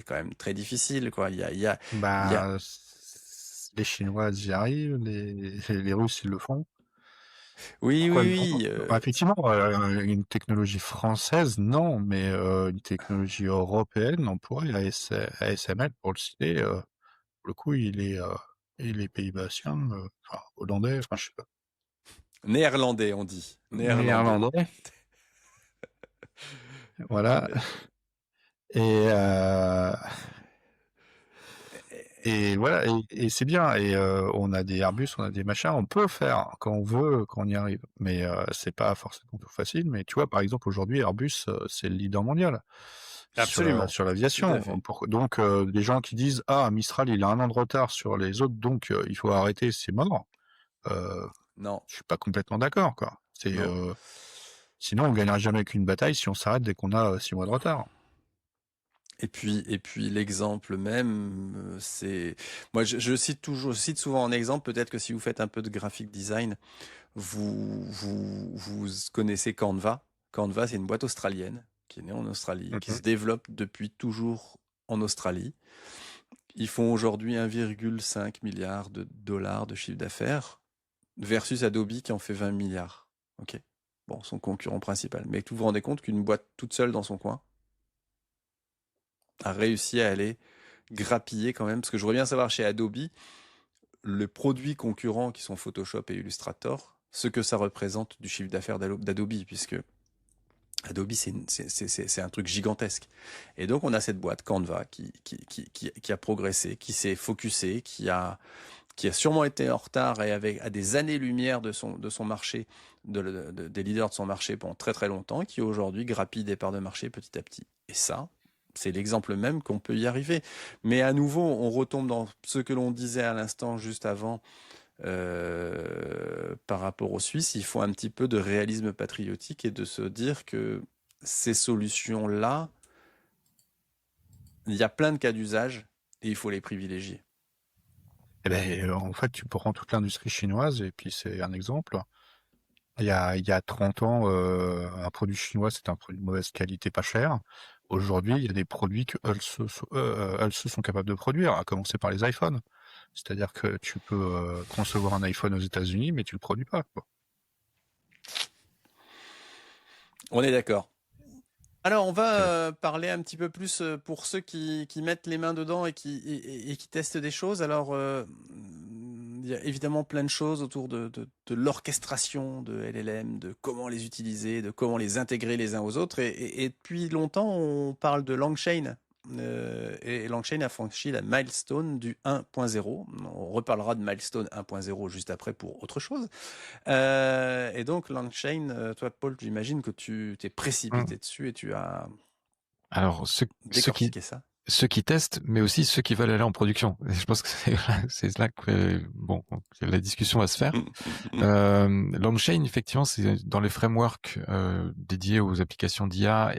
quand même très difficile, quoi. Il y a... Bah, les Chinois y arrivent, les Russes ils le font. Oui, Pourquoi oui, non? oui. Bah, effectivement, une technologie française, non, mais une technologie européenne, on pourrait. ASML, pour le citer, pour le coup, il est pays-basien, enfin, hollandais, enfin, je sais pas. Néerlandais, on dit. Néerlandais. Néerlandais, voilà. Et, euh, et voilà, et c'est bien. Et on a des Airbus, on a des machins, on peut faire quand on veut, quand on y arrive. Mais c'est pas forcément tout facile. Mais tu vois, par exemple, aujourd'hui, Airbus, c'est le leader mondial Absolument. sur Tout à l'aviation. fait. Donc, des gens qui disent, ah, Mistral, il a un an de retard sur les autres, donc il faut arrêter, c'est mort. Euh, Non, je suis pas complètement d'accord, quoi. non. Sinon, on gagnera jamais qu'une bataille si on s'arrête dès qu'on a 6 mois de retard. Et puis l'exemple même, c'est moi je cite souvent en exemple. Peut-être que si vous faites un peu de graphic design, vous connaissez Canva. Canva, c'est une boîte australienne qui est née en Australie, qui se Mhm. développe depuis toujours en Australie. Ils font aujourd'hui 1,5 milliard de dollars de chiffre d'affaires versus Adobe qui en fait 20 milliards. Ok. Bon, son concurrent principal. Mais vous vous rendez compte qu'une boîte toute seule dans son coin a réussi à aller grappiller quand même, parce que je voudrais bien savoir chez Adobe, les produits concurrents qui sont Photoshop et Illustrator, ce que ça représente du chiffre d'affaires d'Adobe, puisque Adobe, c'est un truc gigantesque. Et donc, on a cette boîte, Canva, qui a progressé, qui s'est focusé, qui a sûrement été en retard et à des années-lumière de son marché, des leaders de son marché pendant très très longtemps, qui aujourd'hui grappille des parts de marché petit à petit. Et ça, c'est l'exemple même qu'on peut y arriver. Mais à nouveau, on retombe dans ce que l'on disait à l'instant juste avant par rapport aux Suisses. Il faut un petit peu de réalisme patriotique et de se dire que ces solutions-là, il y a plein de cas d'usage et il faut les privilégier. Eh ben, en fait, tu prends toute l'industrie chinoise, et puis c'est un exemple. Il y a 30 ans, un produit chinois, c'était un produit de mauvaise qualité, pas cher. Aujourd'hui, il y a des produits que elles sont capables de produire, à commencer par les iPhones. C'est-à-dire que tu peux concevoir un iPhone aux États-Unis, mais tu le produis pas, quoi. On est d'accord. Alors, on va C'est- parler un petit peu plus pour ceux qui mettent les mains dedans et qui testent des choses. Alors, il y a évidemment plein de choses autour de l'orchestration de LLM, de comment les utiliser, de comment les intégrer les uns aux autres. Et depuis longtemps, on parle de LangChain. Et LangChain a franchi la milestone du 1.0. On reparlera de milestone 1.0 juste après pour autre chose. Et donc, LangChain, toi, Paul, j'imagine que tu t'es Hum. précipité dessus et tu as. Alors, Décortiquer ça. ceux qui testent, mais aussi ceux qui veulent aller en production. Et je pense que c'est là que bon, la discussion va se faire. LangChain, effectivement, c'est dans les frameworks dédiés aux applications d'IA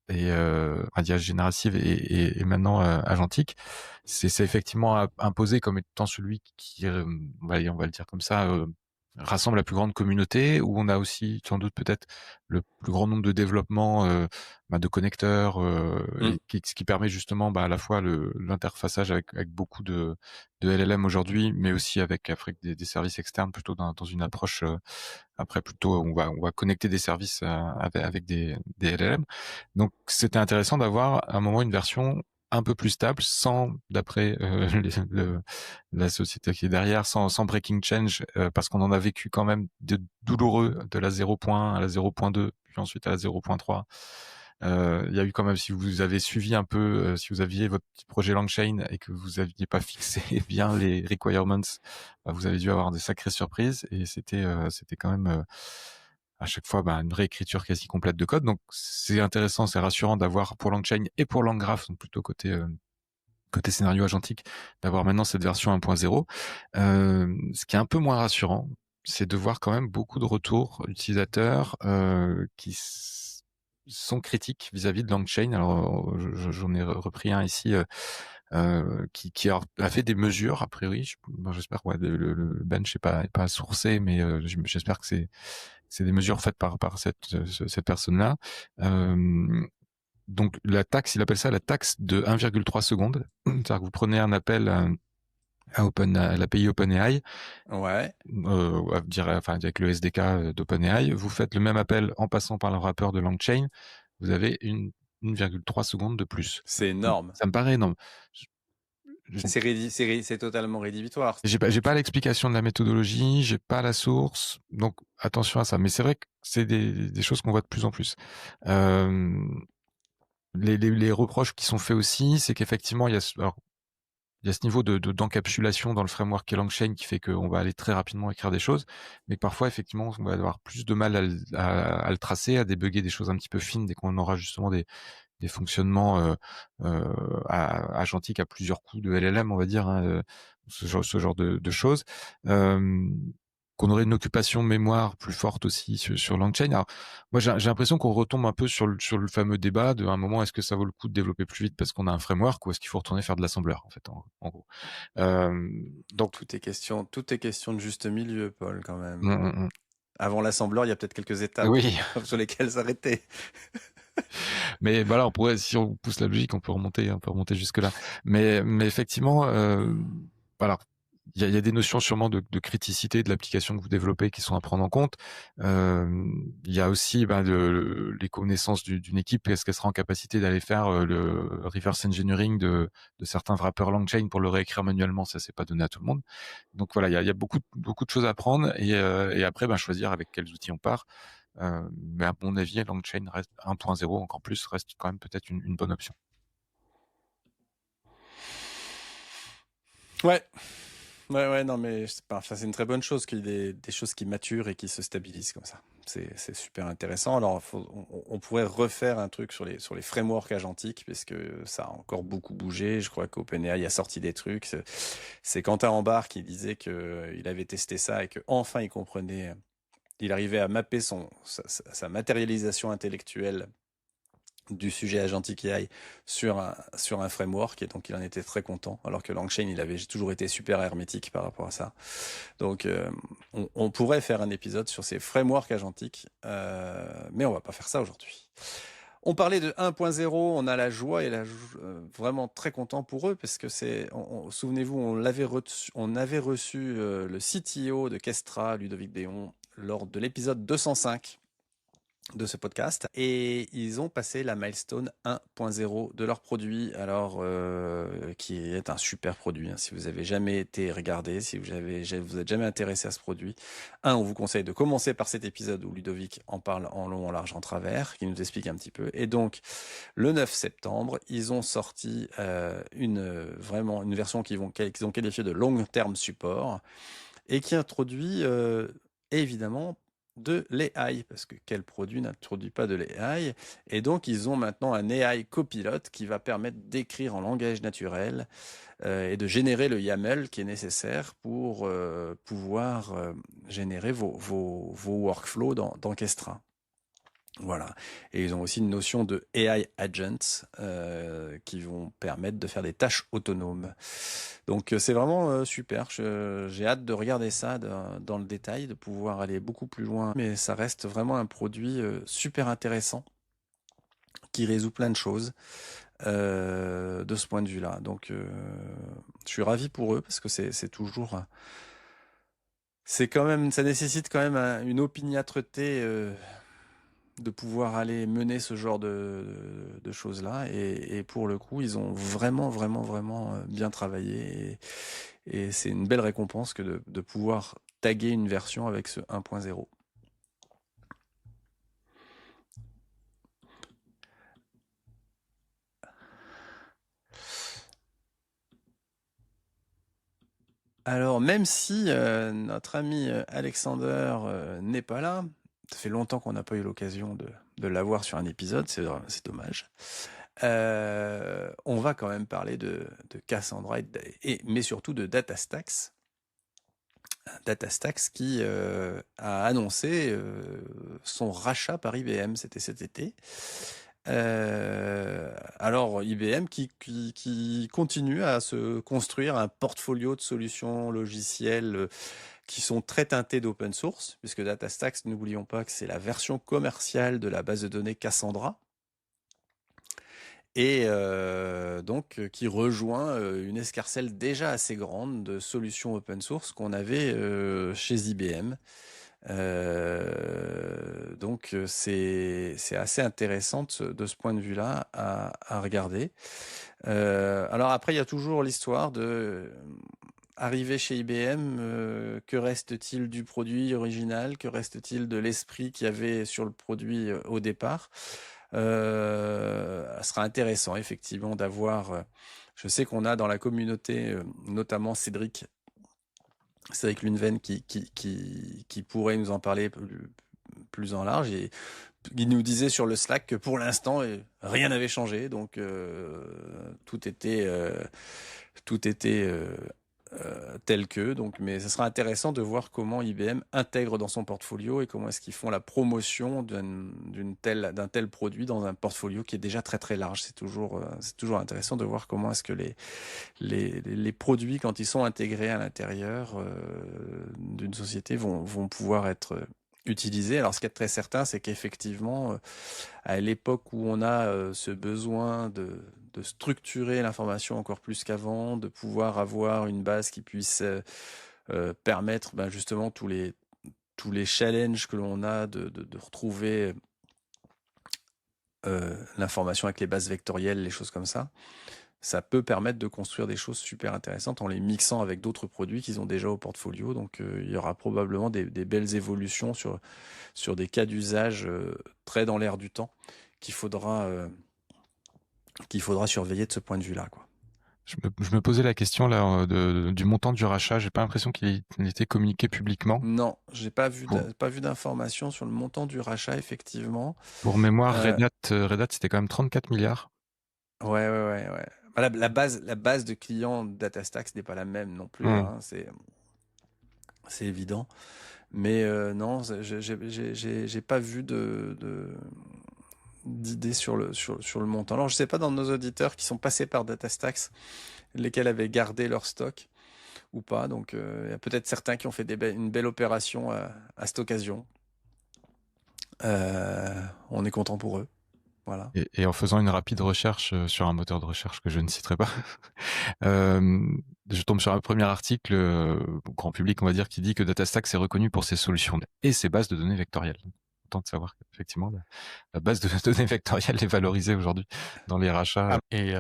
d'IA générative et maintenant agentique. C'est effectivement imposé comme étant celui qui, on va le dire comme ça, rassemble la plus grande communauté, où on a aussi sans doute peut-être le plus grand nombre de développements de connecteurs, ce qui permet justement à la fois l'interfaçage avec beaucoup de LLM aujourd'hui, mais aussi avec des services externes plutôt dans une approche après plutôt on va connecter des services avec des LLM. Donc c'était intéressant d'avoir à un moment une version un peu plus stable, sans, d'après la société qui est derrière, sans breaking change, parce qu'on en a vécu quand même de douloureux de la 0.1 à la 0.2, puis ensuite à la 0.3. Il y a eu quand même, si vous avez suivi un peu, si vous aviez votre petit projet LangChain et que vous aviez pas fixé bien les requirements, vous avez dû avoir des sacrées surprises, et c'était quand même à chaque fois une réécriture quasi complète de code. Donc c'est intéressant, c'est rassurant d'avoir pour LangChain et pour LangGraph, donc plutôt côté scénario agentique, d'avoir maintenant cette version 1.0. Ce qui est un peu moins rassurant, c'est de voir quand même beaucoup de retours utilisateurs qui sont critiques vis-à-vis de LangChain. Alors j'en ai repris un ici qui a fait des mesures a priori. J'espère que le bench n'est pas sourcé, mais j'espère que c'est des mesures faites par cette personne-là. Donc la taxe, il appelle ça la taxe de 1,3 secondes. C'est-à-dire que vous prenez un appel à l'API OpenAI, Ouais. avec le SDK d'OpenAI, vous faites le même appel en passant par le wrapper de LangChain, vous avez 1,3 secondes de plus. C'est énorme. Ça me paraît énorme. C'est totalement rédhibitoire. J'ai pas l'explication de la méthodologie, j'ai pas la source, donc attention à ça. Mais c'est vrai que c'est des choses qu'on voit de plus en plus. Les reproches qui sont faits aussi, c'est qu'effectivement il y a ce niveau d'encapsulation dans le framework qui est LangChain qui fait qu'on va aller très rapidement écrire des choses, mais que parfois effectivement on va avoir plus de mal à le tracer, à débugger des choses un petit peu fines dès qu'on aura justement des fonctionnements agentiques à plusieurs coups de LLM, on va dire, ce genre de choses. Qu'on aurait une occupation de mémoire plus forte aussi sur LangChain. Alors, moi, j'ai l'impression qu'on retombe un peu sur le fameux débat de, à un moment, est-ce que ça vaut le coup de développer plus vite parce qu'on a un framework, ou est-ce qu'il faut retourner faire de l'assembleur, en fait, en gros. Donc tout est question de juste milieu, Paul, quand même. Mmh. Avant l'assembleur, il y a peut-être quelques étapes sur lesquelles s'arrêter. Mais voilà, si on pousse la logique, on peut remonter jusque-là. Mais effectivement, voilà, il y a des notions sûrement de criticité de l'application que vous développez qui sont à prendre en compte. Il y a aussi les connaissances d'une équipe. Est-ce qu'elle sera en capacité d'aller faire le reverse engineering de certains wrappers LangChain pour le réécrire manuellement? Ça, c'est pas donné à tout le monde. Donc voilà, il y a beaucoup de choses à prendre, et après choisir avec quels outils on part. Mais à mon avis, LangChain reste 1.0 encore plus, reste quand même peut-être une bonne option. Ouais, non, mais c'est une très bonne chose qu'il y ait des choses qui maturent et qui se stabilisent comme ça. C'est super intéressant. Alors, on pourrait refaire un truc sur les frameworks agentiques, parce que ça a encore beaucoup bougé. Je crois qu'OpenAI a sorti des trucs. C'est Quentin Ambart qui disait qu'il avait testé ça et qu'enfin il comprenait. Il arrivait à mapper sa matérialisation intellectuelle du sujet agentique AI sur un framework, et donc il en était très content, alors que LangChain, il avait toujours été super hermétique par rapport à ça. Donc on pourrait faire un épisode sur ces frameworks agentiques, mais on va pas faire ça aujourd'hui. On parlait de 1.0, on a la joie et vraiment très content pour eux, parce que souvenez-vous, on avait reçu le CTO de Kestra, Ludovic Déon, lors de l'épisode 205 de ce podcast, et ils ont passé la milestone 1.0 de leur produit, alors qui est un super produit, hein. Si vous avez jamais été regardé, si vous êtes jamais intéressé à ce produit, on vous conseille de commencer par cet épisode où Ludovic en parle en long, en large, en travers, qui nous explique un petit peu. Et donc le 9 septembre, ils ont sorti vraiment une version qu'ils ont qualifiée de long term support, et qui introduit évidemment de l'AI, parce que quel produit n'introduit pas de l'AI? Et donc, ils ont maintenant un AI copilote qui va permettre d'écrire en langage naturel et de générer le YAML qui est nécessaire pour pouvoir générer vos workflows dans Kestra. Voilà. Et ils ont aussi une notion de AI agents qui vont permettre de faire des tâches autonomes. Donc c'est vraiment super. J'ai hâte de regarder ça dans le détail, de pouvoir aller beaucoup plus loin. Mais ça reste vraiment un produit super intéressant qui résout plein de choses de ce point de vue-là. Donc je suis ravi pour eux parce que c'est toujours... C'est quand même, ça nécessite quand même une opiniâtreté de pouvoir aller mener ce genre de choses-là. Et pour le coup, ils ont vraiment bien travaillé. Et c'est une belle récompense que de pouvoir taguer une version avec ce 1.0. Alors, même si notre ami Alexander n'est pas là, ça fait longtemps qu'on n'a pas eu l'occasion de l'avoir sur un épisode, c'est dommage. On va quand même parler de Cassandra, mais surtout de DataStax. DataStax qui a annoncé son rachat par IBM, c'était cet été. Alors IBM qui continue à se construire un portfolio de solutions logicielles qui sont très teintées d'open source, puisque DataStax, n'oublions pas que c'est la version commerciale de la base de données Cassandra, et donc qui rejoint une escarcelle déjà assez grande de solutions open source qu'on avait chez IBM. Donc c'est assez intéressant de ce point de vue-là à regarder. Alors après, il y a toujours l'histoire de arriver chez IBM, que reste-t-il du produit original? Que reste-t-il de l'esprit qu'il y avait sur le produit au départ? Ce sera intéressant effectivement d'avoir... je sais qu'on a dans la communauté, notamment Cédric Lunven qui pourrait nous en parler plus en large. Et il nous disait sur le Slack que pour l'instant, rien n'avait changé. Donc, tout était tel que. Donc, mais ce sera intéressant de voir comment IBM intègre dans son portfolio et comment est-ce qu'ils font la promotion d'un tel produit dans un portfolio qui est déjà très large. C'est toujours intéressant de voir comment est-ce que les produits, quand ils sont intégrés à l'intérieur d'une société, vont pouvoir être utilisés. Alors, ce qui est très certain, c'est qu'effectivement, à l'époque où on a ce besoin de structurer l'information encore plus qu'avant, de pouvoir avoir une base qui puisse permettre justement tous les challenges que l'on a de retrouver l'information avec les bases vectorielles, les choses comme ça peut permettre de construire des choses super intéressantes en les mixant avec d'autres produits qu'ils ont déjà au portfolio. Donc il y aura probablement des belles évolutions sur des cas d'usage très dans l'air du temps qu'il faudra surveiller de ce point de vue-là, quoi. Je me posais la question là du montant du rachat. J'ai pas l'impression qu'il était communiqué publiquement. Non, j'ai pas vu d'informations sur le montant du rachat, effectivement. Pour mémoire, Red Hat, c'était quand même 34 milliards. Ouais. La base de clients DataStax n'est pas la même non plus, hein, c'est évident. Mais non, j'ai pas vu d'idée sur le montant. Alors je sais pas dans nos auditeurs qui sont passés par DataStax, lesquels avaient gardé leur stock ou pas. Donc il y a peut-être certains qui ont fait une belle opération à cette occasion. On est content pour eux. Voilà. Et en faisant une rapide recherche sur un moteur de recherche que je ne citerai pas, je tombe sur un premier article grand public, on va dire, qui dit que DataStax est reconnu pour ses solutions et ses bases de données vectorielles. Content de savoir qu'effectivement la base de données vectorielles est valorisée aujourd'hui dans les rachats. Et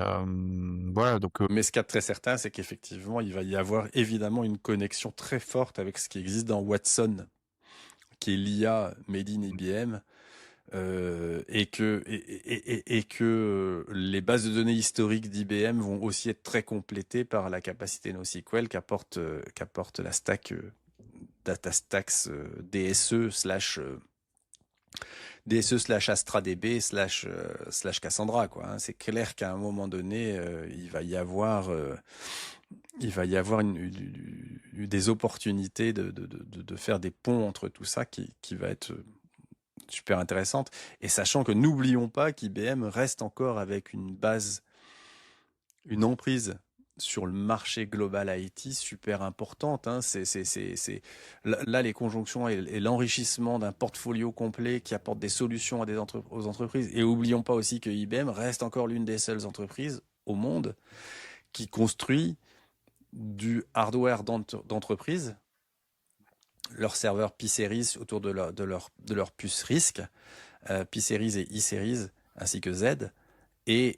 voilà, donc. Mais ce qui est très certain, c'est qu'effectivement, il va y avoir évidemment une connexion très forte avec ce qui existe dans Watson, qui est l'IA made in IBM. Et que les bases de données historiques d'IBM vont aussi être très complétées par la capacité NoSQL qu'apporte la stack DataStax DSE/AstraDB// Cassandra, quoi. Hein. C'est clair qu'à un moment donné, il va y avoir des opportunités de faire des ponts entre tout ça qui va être super intéressante. Et sachant que n'oublions pas qu'IBM reste encore avec une emprise sur le marché global IT super importante. Hein. Là, les conjonctions et l'enrichissement d'un portfolio complet qui apporte des solutions aux entreprises. Et oublions pas aussi que IBM reste encore l'une des seules entreprises au monde qui construit du hardware d'entreprise, leurs serveurs P-Series autour de leur puce RISC, P-Series et E-Series, ainsi que Z, et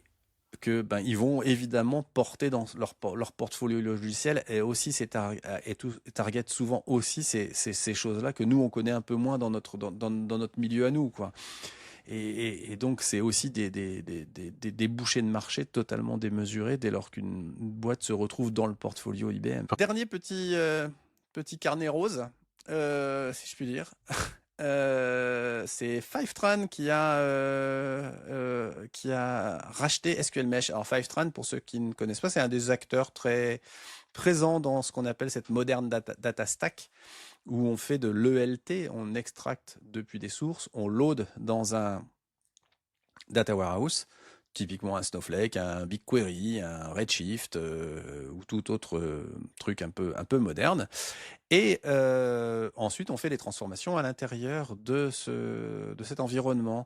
que ils vont évidemment porter dans leur portfolio logiciel et aussi target souvent aussi ces choses-là que nous on connaît un peu moins dans notre milieu à nous, quoi. Et donc c'est aussi des bouchées de marché totalement démesurées dès lors qu'une boîte se retrouve dans le portfolio IBM. Dernier petit carnet rose, si je puis dire. C'est Fivetran qui a racheté SQL Mesh. Alors Fivetran, pour ceux qui ne connaissent pas, c'est un des acteurs très présents dans ce qu'on appelle cette moderne data stack, où on fait de l'ELT, on extracte depuis des sources, on load dans un data warehouse, typiquement un Snowflake, un BigQuery, un Redshift ou tout autre truc un peu moderne. Et ensuite, on fait des transformations à l'intérieur de cet environnement.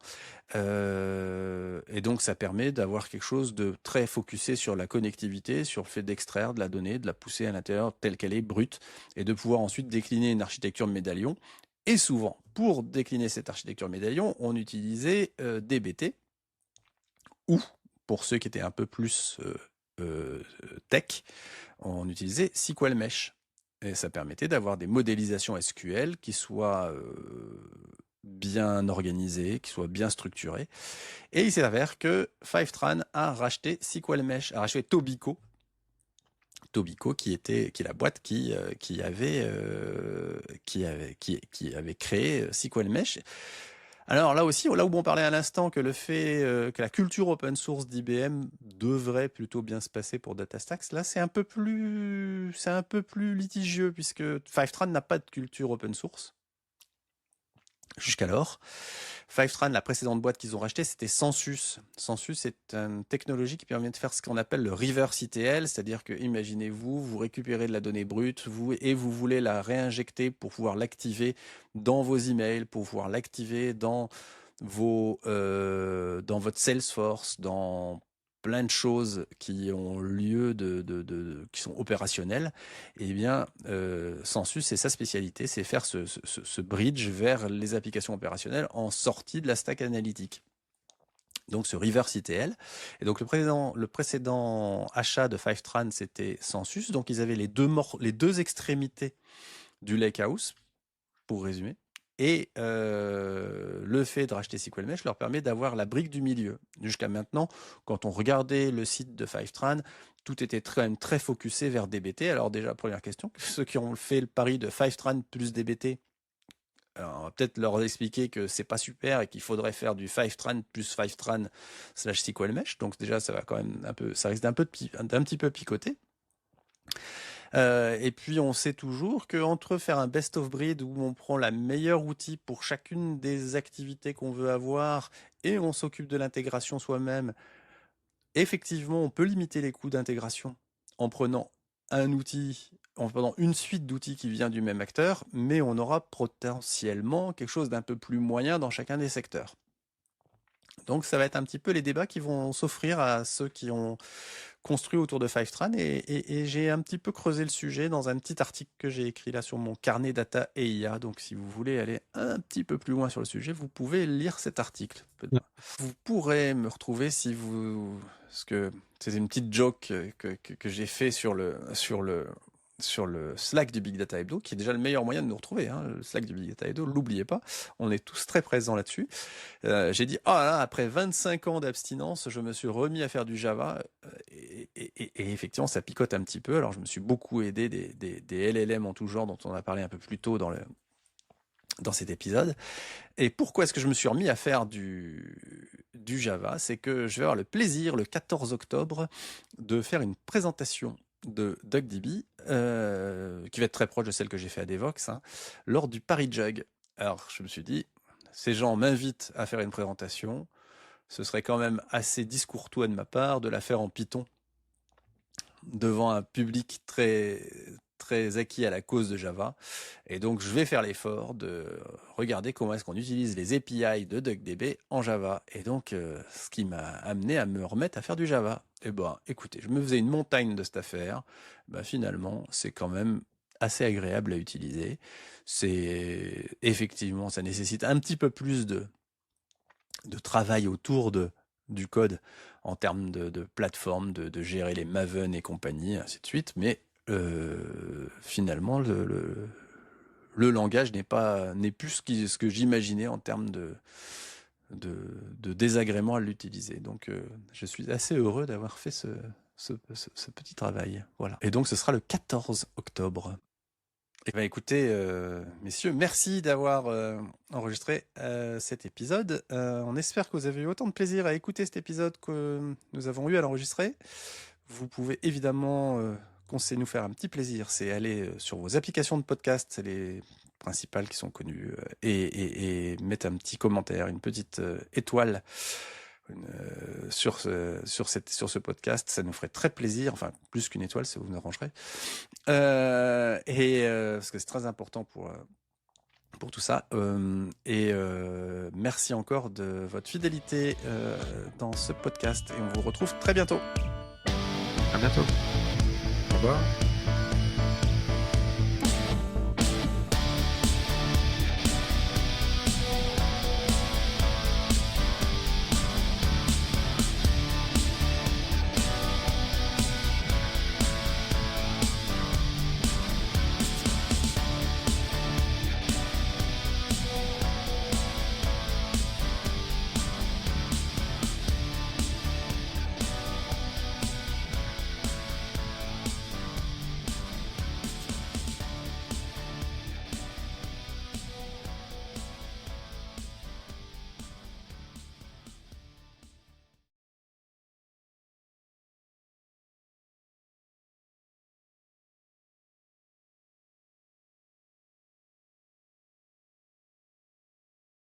Et donc, ça permet d'avoir quelque chose de très focusé sur la connectivité, sur le fait d'extraire de la donnée, de la pousser à l'intérieur telle qu'elle est, brute, et de pouvoir ensuite décliner une architecture médaillon. Et souvent, pour décliner cette architecture médaillon, on utilisait DBT, ou, pour ceux qui étaient un peu plus tech, on utilisait SQL Mesh. Et ça permettait d'avoir des modélisations SQL qui soient bien organisées, qui soient bien structurées. Et il s'avère que Fivetran a racheté SQL Mesh, a racheté Tobico. Tobico qui est la boîte qui avait créé SQL Mesh. Alors là aussi, là où on parlait à l'instant que le fait que la culture open source d'IBM devrait plutôt bien se passer pour DataStax, là c'est un peu plus litigieux puisque Fivetran n'a pas de culture open source jusqu'alors. Fivetran, la précédente boîte qu'ils ont rachetée, c'était Census. Census, c'est une technologie qui permet de faire ce qu'on appelle le reverse ETL, c'est-à-dire que, imaginez-vous, vous récupérez de la donnée brute et vous voulez la réinjecter pour pouvoir l'activer dans vos emails, pour pouvoir l'activer dans dans votre Salesforce, dans plein de choses qui ont lieu qui sont opérationnelles. Eh bien, Census, c'est sa spécialité, c'est faire ce bridge vers les applications opérationnelles en sortie de la stack analytique. Donc ce reverse ETL. Et donc le précédent achat de Fivetran, c'était Census. Donc ils avaient les deux extrémités du Lakehouse, pour résumer. Et le fait de racheter SQL Mesh leur permet d'avoir la brique du milieu. Jusqu'à maintenant, quand on regardait le site de Fivetran, tout était quand même très focusé vers DBT. Alors déjà, première question, ceux qui ont fait le pari de Fivetran plus DBT, alors on va peut-être leur expliquer que c'est pas super et qu'il faudrait faire du Fivetran plus Fivetran / SQL Mesh. Donc déjà, ça va quand même ça risque d'un petit peu picoter. Et puis on sait toujours qu'entre faire un best of breed où on prend la meilleure outil pour chacune des activités qu'on veut avoir et on s'occupe de l'intégration soi-même, effectivement on peut limiter les coûts d'intégration en prenant une suite d'outils qui vient du même acteur, mais on aura potentiellement quelque chose d'un peu plus moyen dans chacun des secteurs. Donc ça va être un petit peu les débats qui vont s'offrir à ceux qui ont construit autour de Fivetran et j'ai un petit peu creusé le sujet dans un petit article que j'ai écrit là sur mon carnet data et IA. Donc si vous voulez aller un petit peu plus loin sur le sujet, vous pouvez lire cet article. Vous pourrez me retrouver parce que c'est une petite joke que j'ai fait sur le sur le Slack du Big Data Hebdo, qui est déjà le meilleur moyen de nous retrouver. Hein, le Slack du Big Data Hebdo, l'oubliez pas, on est tous très présents là-dessus. J'ai dit, oh là, après 25 ans d'abstinence, je me suis remis à faire du Java, et effectivement, ça picote un petit peu. Alors, je me suis beaucoup aidé des LLM en tout genre, dont on a parlé un peu plus tôt dans cet épisode. Et pourquoi est-ce que je me suis remis à faire du Java? C'est que je vais avoir le plaisir, le 14 octobre, de faire une présentation de DuckDB, qui va être très proche de celle que j'ai fait à Devox, hein, lors du Paris Jug. Alors, je me suis dit, ces gens m'invitent à faire une présentation, ce serait quand même assez discourtois de ma part de la faire en Python devant un public très, très acquis à la cause de Java. Et donc, je vais faire l'effort de regarder comment est-ce qu'on utilise les API de DuckDB en Java. Et donc, ce qui m'a amené à me remettre à faire du Java. Et ben, écoutez, je me faisais une montagne de cette affaire. Ben, finalement, c'est quand même assez agréable à utiliser. C'est effectivement, ça nécessite un petit peu plus de travail autour du code en termes de plateforme, de gérer les Maven et compagnie, ainsi de suite. Mais finalement, le langage n'est plus ce que j'imaginais en termes de désagrément à l'utiliser. Donc, je suis assez heureux d'avoir fait ce petit travail. Voilà. Et donc, ce sera le 14 octobre. Eh bien, écoutez, messieurs, merci d'avoir enregistré cet épisode. On espère que vous avez eu autant de plaisir à écouter cet épisode que nous avons eu à l'enregistrer. Vous pouvez évidemment nous faire un petit plaisir, c'est aller sur vos applications de podcast, c'est les principales qui sont connues, et mettre un petit commentaire, une petite étoile sur ce podcast. Ça nous ferait très plaisir, enfin plus qu'une étoile, ça vous arrangerait, parce que c'est très important pour tout ça, et merci encore de votre fidélité dans ce podcast, et on vous retrouve très bientôt. À bientôt. Au revoir.